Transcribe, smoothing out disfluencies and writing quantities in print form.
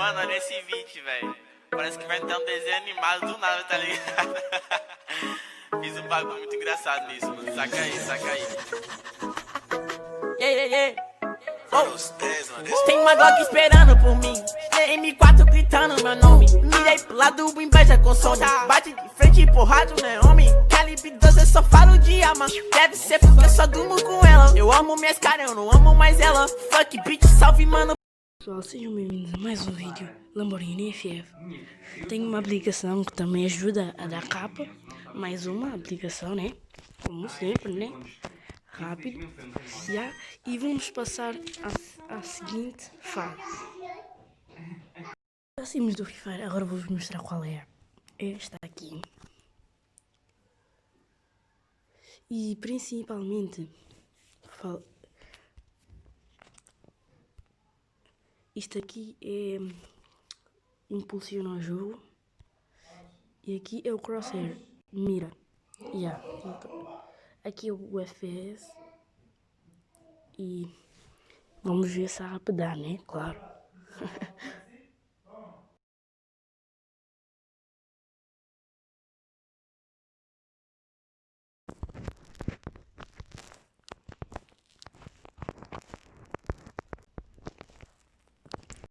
Mano, olha esse vídeo, velho. Parece que vai ter um desenho animado do nada, tá ligado? Fiz um bagulho muito engraçado nisso, mano. Saca aí, saca aí. Yeah. Tem uma Glock esperando por mim, M4 gritando meu nome. Mirei pro lado, inveja consome. Bate de frente, porrada, né, homem? Calibre 12, eu só falo de arma. Deve ser porque eu só durmo com ela. Eu amo minhas caras, eu não amo mais ela. Fuck bitch, salve mano. Pessoal, sejam bem-vindos a mais um vídeo Lamborghini FF. Tenho uma aplicação que também ajuda a dar capa. Mais uma aplicação, né? Como sempre, né? Rápido. E vamos passar à seguinte fase. Já saímos do Free Fire, agora vou-vos mostrar qual é. Esta aqui. E principalmente isto aqui impulsiona o jogo. E aqui é o crosshair, mira. Então, aqui é o FPS. E vamos ver se a app dá, né? Claro.